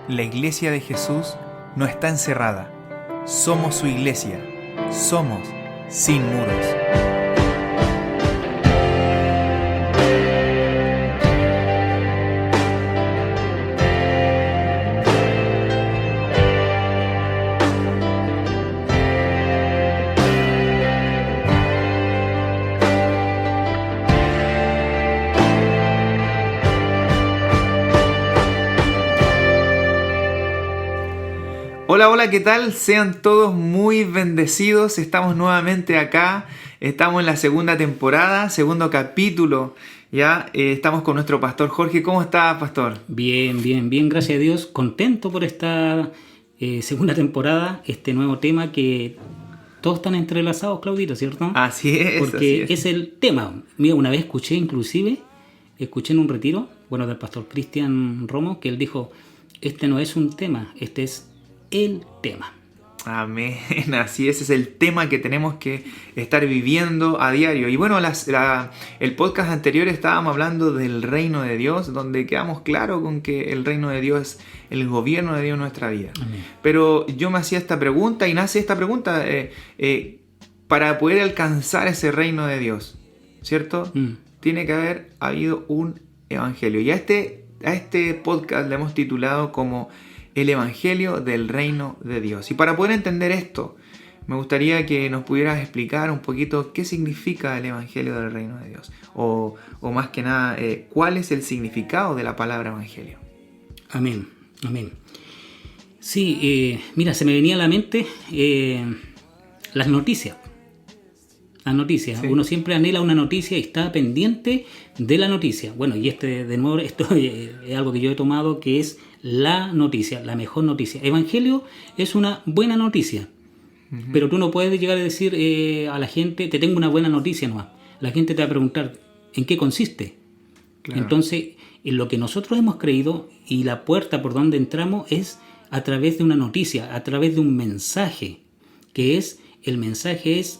La iglesia de Jesús no está encerrada. Somos su iglesia. Somos sin muros. Hola, hola, ¿qué tal? Sean todos muy bendecidos. Estamos nuevamente acá. Estamos en la segunda temporada, segundo capítulo. Ya estamos con nuestro pastor Jorge. ¿Cómo está, pastor? Bien, gracias a Dios. Contento por esta segunda temporada, este nuevo tema que todos están entrelazados, Claudito, ¿cierto? Así es. Porque así es el tema. Mira, una vez escuché en un retiro, del pastor Cristian Romo, que él dijo, este no es un tema, este es el tema. Amén, así es el tema que tenemos que estar viviendo a diario. Y bueno, el podcast anterior estábamos hablando del reino de Dios, donde quedamos claros con que el reino de Dios es el gobierno de Dios en nuestra vida. Amén. Pero yo me hacía esta pregunta y nace esta pregunta, para poder alcanzar ese reino de Dios, ¿cierto? Tiene que haber habido un evangelio. Y a este podcast le hemos titulado como el Evangelio del Reino de Dios. Y para poder entender esto, me gustaría que nos pudieras explicar un poquito qué significa el Evangelio del Reino de Dios. O más que nada, cuál es el significado de la palabra Evangelio. Amén. Sí, mira, se me venía a la mente las noticias. Sí. Uno siempre anhela una noticia y está pendiente de la noticia. Bueno, y de nuevo, esto es algo que yo he tomado, que es la noticia, la mejor noticia. Evangelio es una buena noticia, pero tú no puedes llegar a decir a la gente, te tengo una buena noticia nomás. La gente te va a preguntar, ¿en qué consiste? Claro. Entonces, en lo que nosotros hemos creído y la puerta por donde entramos es a través de una noticia, a través de un mensaje, que es, el mensaje es,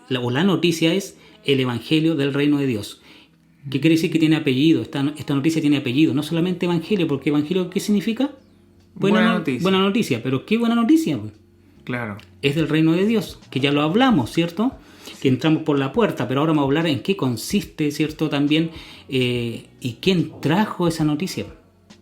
la noticia es el Evangelio del Reino de Dios. ¿Qué quiere decir que tiene apellido? Esta noticia tiene apellido, no solamente Evangelio, porque Evangelio, ¿qué significa? Buena noticia, pero ¿qué buena noticia? Claro. Es del Reino de Dios, que ya lo hablamos, ¿cierto? Que entramos por la puerta, pero ahora vamos a hablar en qué consiste, ¿cierto? También, y quién trajo esa noticia.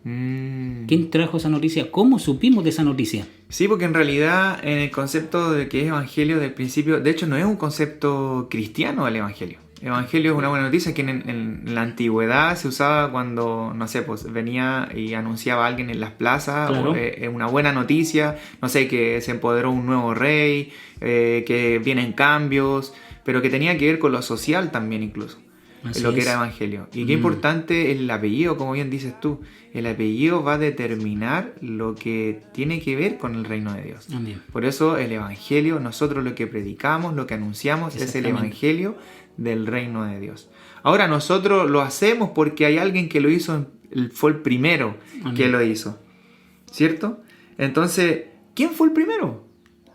¿Quién trajo esa noticia? ¿Cómo supimos de esa noticia? Sí, porque en realidad en el concepto de que es evangelio del principio, de hecho no es un concepto cristiano el evangelio. Evangelio es una buena noticia que en la antigüedad se usaba cuando, no sé, pues venía y anunciaba a alguien en las plazas, claro. Una buena noticia, no sé, que se empoderó un nuevo rey, que vienen cambios, pero que tenía que ver con lo social también incluso. Así lo que es. era evangelio. Y qué importante es el apellido, como bien dices tú. El apellido va a determinar lo que tiene que ver con el reino de Dios. Amén. Por eso el evangelio, nosotros lo que predicamos, lo que anunciamos es el evangelio del reino de Dios. Ahora nosotros lo hacemos porque hay alguien que lo hizo, fue el primero Amén. Que lo hizo, ¿cierto? Entonces, ¿quién fue el primero?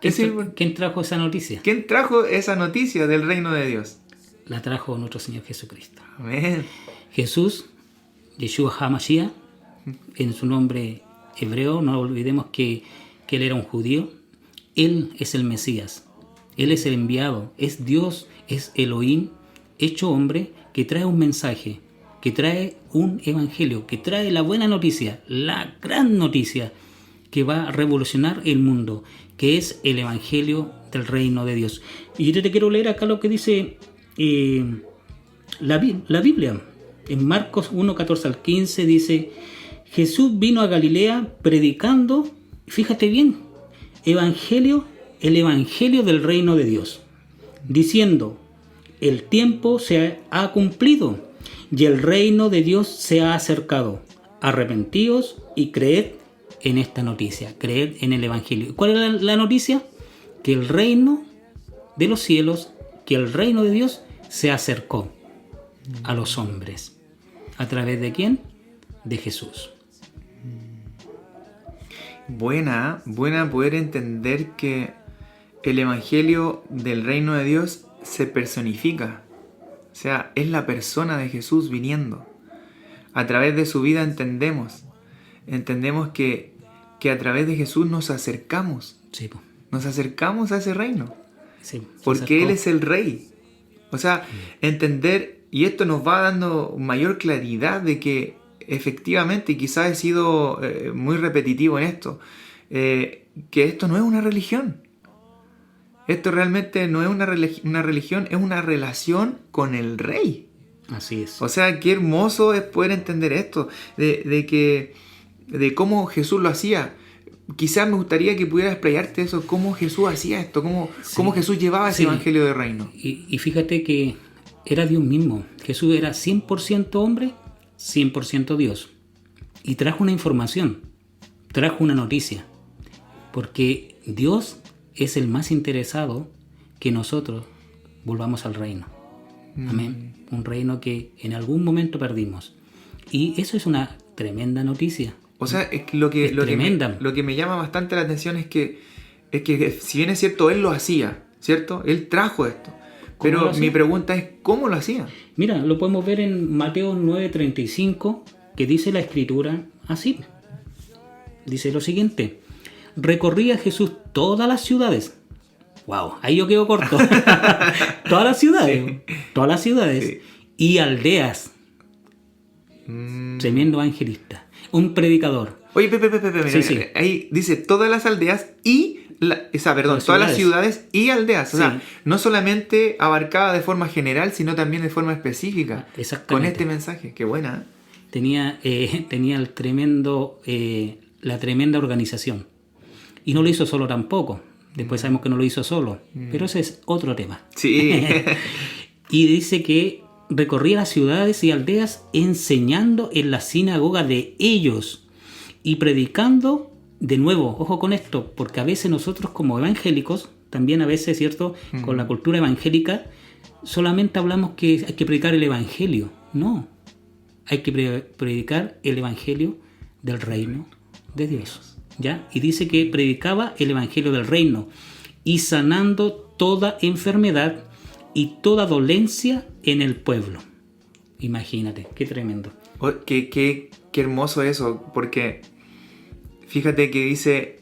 ¿Quién trajo esa noticia? ¿Quién trajo esa noticia del reino de Dios? La trajo nuestro Señor Jesucristo. Amén. Jesús, Yeshua HaMashiach, en su nombre hebreo, no olvidemos que Él era un judío. Él es el Mesías, Él es el enviado, es Dios, es Elohim, hecho hombre, que trae un mensaje, que trae un evangelio, que trae la buena noticia, la gran noticia, que va a revolucionar el mundo, que es el evangelio del reino de Dios. Y yo te quiero leer acá lo que dice la Biblia. En Marcos 1, 14 al 15 dice: Jesús vino a Galilea predicando, fíjate bien, el evangelio del reino de Dios, diciendo: el tiempo se ha cumplido y el reino de Dios se ha acercado. Arrepentíos y creed en esta noticia, creed en el evangelio. ¿Cuál es la noticia? Que el reino de los cielos, que el reino de Dios se acercó a los hombres. ¿A través de quién? De Jesús. Buena poder entender que el evangelio del reino de Dios se personifica. O sea, es la persona de Jesús viniendo. A través de su vida entendemos que que a través de Jesús nos acercamos. Sí, po. Nos acercamos a ese reino. Sí, porque Él es el Rey. O sea, entender, y esto nos va dando mayor claridad de que efectivamente, y quizás he sido muy repetitivo en esto, que esto no es una religión. Esto realmente no es una religión, es una relación con el Rey. Así es. O sea, qué hermoso es poder entender esto, de cómo Jesús lo hacía. Quizás me gustaría que pudieras explayarte eso, cómo Jesús hacía esto, cómo Jesús llevaba ese evangelio de reino. Y fíjate que era Dios mismo. Jesús era 100% hombre, 100% Dios. Y trajo una información, trajo una noticia. Porque Dios es el más interesado que nosotros volvamos al reino. Amén. Un reino que en algún momento perdimos. Y eso es una tremenda noticia. O sea, es que lo que me llama bastante la atención es que si bien es cierto, Él lo hacía, ¿cierto? Él trajo esto. Pero mi pregunta es, ¿cómo lo hacía? Mira, lo podemos ver en Mateo 9:35, que dice la Escritura así. Dice lo siguiente: recorría Jesús todas las ciudades. Wow, ahí yo quedo corto. Todas las ciudades sí. Y aldeas. Tremendo evangelista. Un predicador. Oye, mira, ahí dice todas las aldeas y todas las ciudades y aldeas. O sea, no solamente abarcaba de forma general, sino también de forma específica. Exactamente. Con este mensaje, qué buena. Tenía la tremenda organización. Y no lo hizo solo tampoco. Después sabemos que no lo hizo solo. Pero ese es otro tema. Sí. Y dice que recorría las ciudades y aldeas enseñando en la sinagoga de ellos y predicando, de nuevo, ojo con esto, porque a veces nosotros como evangélicos, también a veces, ¿cierto? Con la cultura evangélica, solamente hablamos que hay que predicar el evangelio. No, hay que predicar el evangelio del reino de Dios, ¿ya? Y dice que predicaba el evangelio del reino y sanando toda enfermedad y toda dolencia en el pueblo. Imagínate, qué tremendo. Qué hermoso eso, porque fíjate que dice,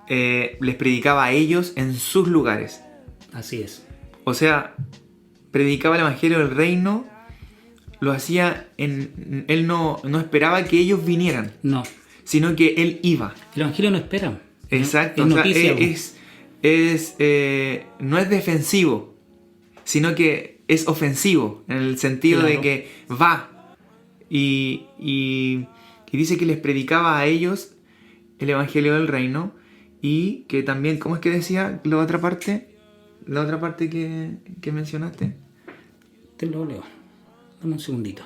les predicaba a ellos en sus lugares. Así es. O sea, predicaba el evangelio del reino, lo hacía él no esperaba que ellos vinieran. No. Sino que él iba. El evangelio no espera. Exacto. No es defensivo, sino que es ofensivo, en el sentido de que va. Y dice que les predicaba a ellos el evangelio del reino, y que también, ¿cómo es que decía la otra parte? La otra parte que mencionaste. Te lo leo. Dame un segundito.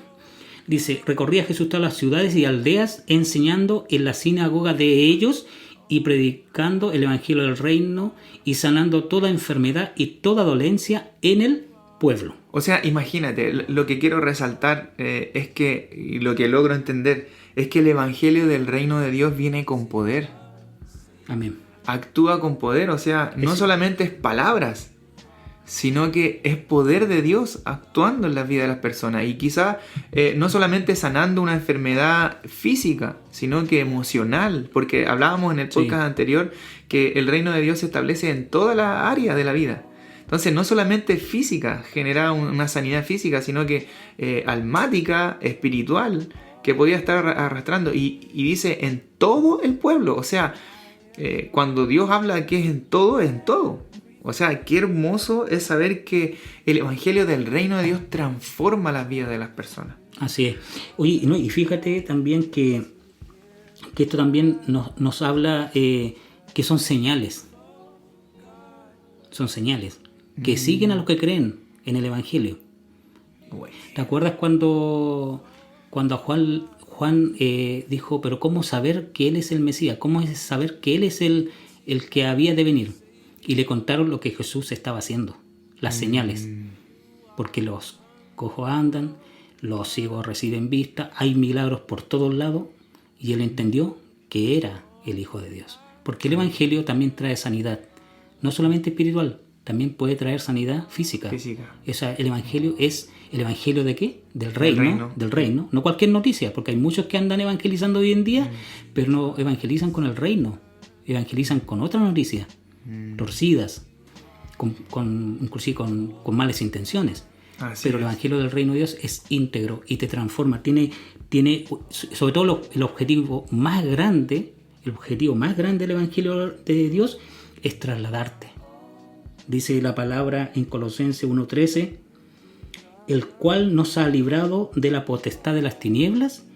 Dice, recorría Jesús todas las ciudades y aldeas enseñando en la sinagoga de ellos y predicando el evangelio del reino y sanando toda enfermedad y toda dolencia en el pueblo. O sea, imagínate, lo que quiero resaltar es que, y lo que logro entender, es que el evangelio del reino de Dios viene con poder. Amén. Actúa con poder, o sea, no solamente es palabras, sino que es poder de Dios actuando en la vida de las personas. Y quizá no solamente sanando una enfermedad física, sino que emocional, porque hablábamos en el podcast anterior que el reino de Dios se establece en toda la área de la vida. Entonces no solamente física, genera una sanidad física, sino que almática, espiritual, que podía estar arrastrando. Y dice en todo el pueblo, o sea, cuando Dios habla de que es en todo, es en todo. O sea, qué hermoso es saber que el evangelio del reino de Dios transforma las vidas de las personas. Así es. Oye, no, y fíjate también que esto también nos habla que son señales. Son señales que siguen a los que creen en el evangelio. Bueno. ¿Te acuerdas cuando Juan dijo, pero cómo saber que Él es el Mesías? ¿Cómo es saber que Él es el que había de venir? Y le contaron lo que Jesús estaba haciendo, las señales. Porque los cojos andan, los ciegos reciben vista, hay milagros por todos lados, y él entendió que era el Hijo de Dios. Porque el evangelio también trae sanidad, no solamente espiritual, también puede traer sanidad física. O sea, el Evangelio es ¿el Evangelio de qué? Del reino. Del reino. No cualquier noticia, porque hay muchos que andan evangelizando hoy en día, pero no evangelizan con el reino. Evangelizan con otras noticias, torcidas, inclusive con malas intenciones. Pero el Evangelio del reino de Dios es íntegro y te transforma. Tiene sobre todo el objetivo más grande del Evangelio de Dios es trasladarte. Dice la palabra en Colosenses 1:13, el cual nos ha librado de la potestad de las tinieblas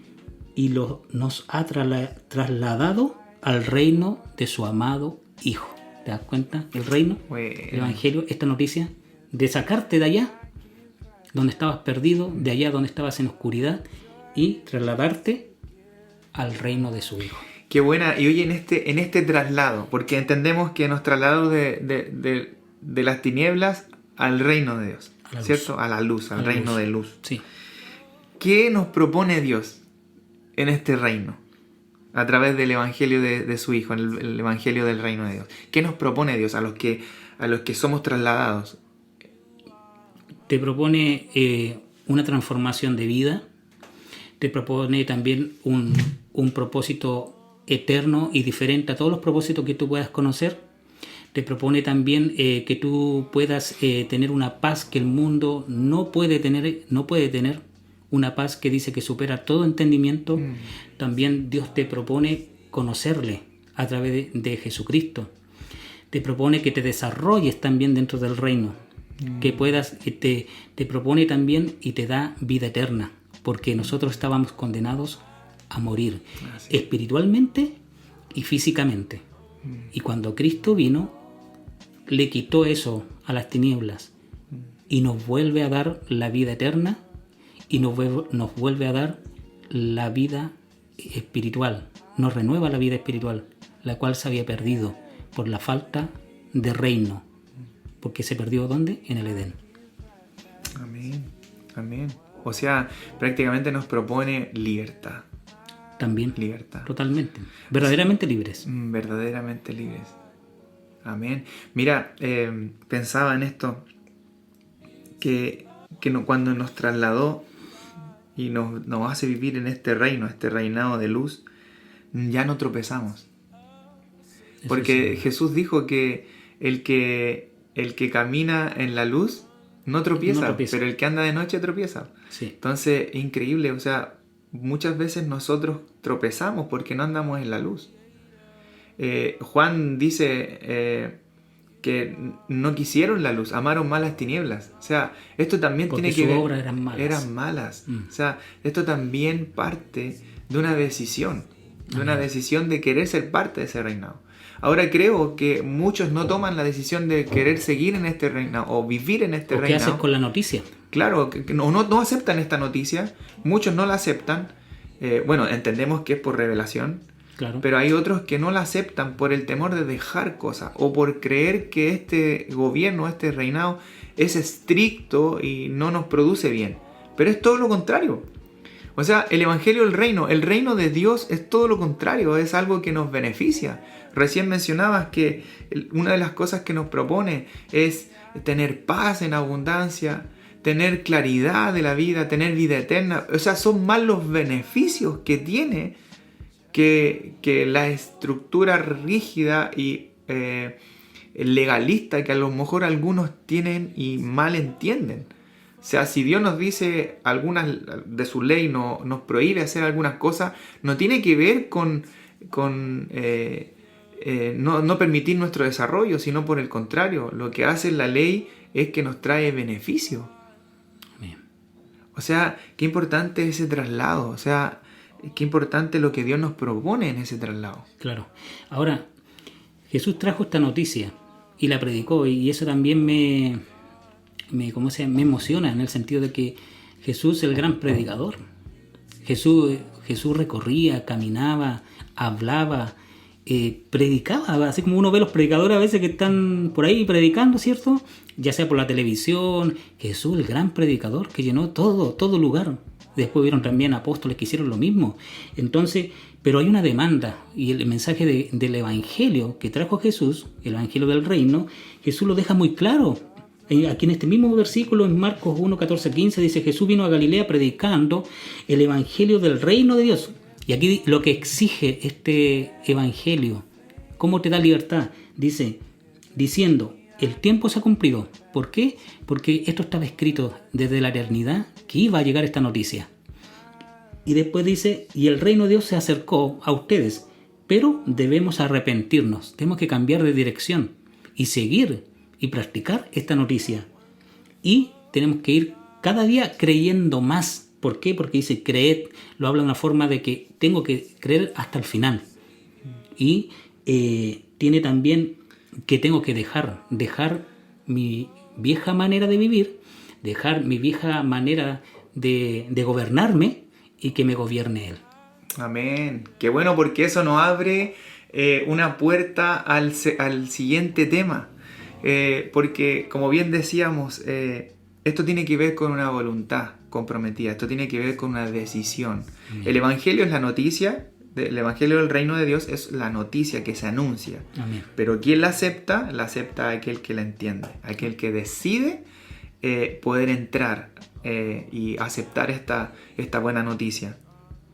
y nos ha trasladado al reino de su amado Hijo. ¿Te das cuenta? El reino, el Evangelio, esta noticia de sacarte de allá donde estabas perdido, de allá donde estabas en oscuridad, y trasladarte al reino de su Hijo. Qué buena. Y oye, en este traslado, porque entendemos que nos trasladamos de las tinieblas al reino de Dios, ¿cierto? A la luz, al reino de luz. Sí. ¿Qué nos propone Dios en este reino? A través del evangelio de su Hijo, el evangelio del reino de Dios. ¿Qué nos propone Dios a los que somos trasladados? Te propone una transformación de vida. Te propone también un propósito eterno y diferente a todos los propósitos que tú puedas conocer. Te propone también que tú puedas tener una paz que el mundo no puede tener, una paz que dice que supera todo entendimiento. También Dios te propone conocerle a través de Jesucristo. Te propone que te desarrolles también dentro del reino, que puedas, te propone también y te da vida eterna, porque nosotros estábamos condenados a morir espiritualmente y físicamente. Y cuando Cristo vino, le quitó eso a las tinieblas y nos vuelve a dar la vida eterna y nos vuelve a dar la vida espiritual, nos renueva la vida espiritual, la cual se había perdido por la falta de reino, porque se perdió ¿dónde? En el Edén. Amén, amén. O sea, prácticamente nos propone libertad. También. Libertad. Totalmente. Verdaderamente libres. Verdaderamente libres. Amén. Mira, pensaba en esto, que cuando nos trasladó y nos hace vivir en este reino, este reinado de luz, ya no tropezamos. Porque sí. Jesús dijo que el que camina en la luz no tropieza, pero el que anda de noche tropieza. Sí. Entonces, increíble, o sea, muchas veces nosotros tropezamos porque no andamos en la luz. Juan dice que no quisieron la luz, amaron más las tinieblas. O sea, esto también porque tiene que ver... obras eran malas. Eran malas. O sea, esto también parte de una decisión, de querer ser parte de ese reinado. Ahora creo que muchos no toman la decisión de querer seguir en este reinado o vivir en este reinado. ¿Qué haces con la noticia? Claro, que no aceptan esta noticia, muchos no la aceptan. Bueno, entendemos que es por revelación, claro. Pero hay otros que no la aceptan por el temor de dejar cosas o por creer que este gobierno, este reinado es estricto y no nos produce bien. Pero es todo lo contrario. O sea, el evangelio del el reino de Dios es todo lo contrario, es algo que nos beneficia. Recién mencionabas que una de las cosas que nos propone es tener paz en abundancia, tener claridad de la vida, tener vida eterna. O sea, son más los beneficios que tiene que la estructura rígida y legalista que a lo mejor algunos tienen y mal entienden. O sea, si Dios nos dice algunas de su ley, nos prohíbe hacer algunas cosas, no tiene que ver con no permitir nuestro desarrollo, sino por el contrario, lo que hace la ley es que nos trae beneficio. Bien. O sea, qué importante ese traslado, o sea, qué importante lo que Dios nos propone en ese traslado. Claro. Ahora, Jesús trajo esta noticia y la predicó, y eso también me emociona en el sentido de que Jesús es el gran predicador. Jesús recorría, caminaba, hablaba, predicaba, así como uno ve los predicadores a veces que están por ahí predicando, ¿cierto? Ya sea por la televisión. Jesús, el gran predicador que llenó todo lugar. después hubieron también apóstoles que hicieron lo mismo. Entonces, pero hay una demanda, y el mensaje del Evangelio que trajo Jesús, el Evangelio del Reino, Jesús lo deja muy claro. Aquí en este mismo versículo, en Marcos 1, 14, 15, dice: Jesús vino a Galilea predicando el Evangelio del Reino de Dios. Y aquí lo que exige este Evangelio, ¿cómo te da libertad? Dice, diciendo: el tiempo se ha cumplido. ¿Por qué? Porque esto estaba escrito desde la eternidad, que iba a llegar esta noticia. Y después dice: y el reino de Dios se acercó a ustedes, pero debemos arrepentirnos, tenemos que cambiar de dirección y seguir y practicar esta noticia. Y tenemos que ir cada día creyendo más. ¿Por qué? Porque dice creed, lo habla de una forma de que tengo que creer hasta el final. Y tiene también que tengo que dejar mi vieja manera de vivir, dejar mi vieja manera de gobernarme y que me gobierne Él. Amén. Qué bueno, porque eso nos abre una puerta al siguiente tema. Porque, como bien decíamos, esto tiene que ver con una voluntad comprometida, esto tiene que ver con una decisión. Amén. El Evangelio es la noticia, el Evangelio del Reino de Dios es la noticia que se anuncia. Amén. Pero ¿quién la acepta? La acepta aquel que la entiende, aquel que decide poder entrar y aceptar esta buena noticia.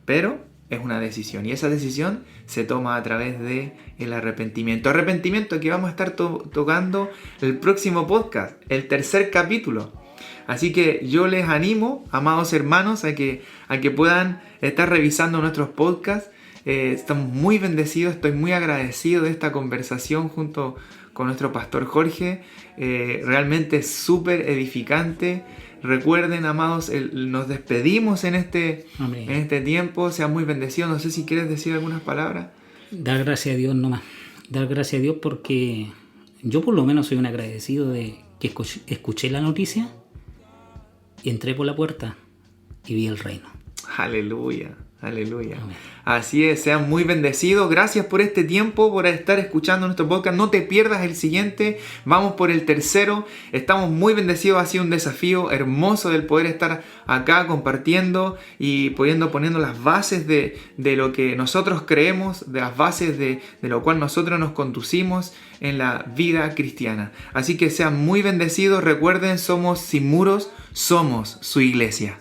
Pero es una decisión, y esa decisión se toma a través del arrepentimiento. Arrepentimiento que vamos a estar tocando el próximo podcast, el 3er capítulo. Así que yo les animo, amados hermanos, a que puedan estar revisando nuestros podcasts. Estamos muy bendecidos, estoy muy agradecido de esta conversación junto con nuestro pastor Jorge. Realmente es súper edificante. Recuerden, amados, nos despedimos en este tiempo. Sean muy bendecidos. No sé si quieres decir algunas palabras. Dar gracias a Dios nomás. Dar gracias a Dios porque yo por lo menos soy un agradecido de que escuché la noticia y entré por la puerta y vi el reino. Aleluya. Aleluya. Amén. Así es, sean muy bendecidos. Gracias por este tiempo, por estar escuchando nuestro podcast. No te pierdas el siguiente. Vamos por el 3er. Estamos muy bendecidos. Ha sido un desafío hermoso el poder estar acá compartiendo y poniendo las bases de lo que nosotros creemos, de las bases de lo cual nosotros nos conducimos en la vida cristiana. Así que sean muy bendecidos. Recuerden, somos Sin Muros, somos su iglesia.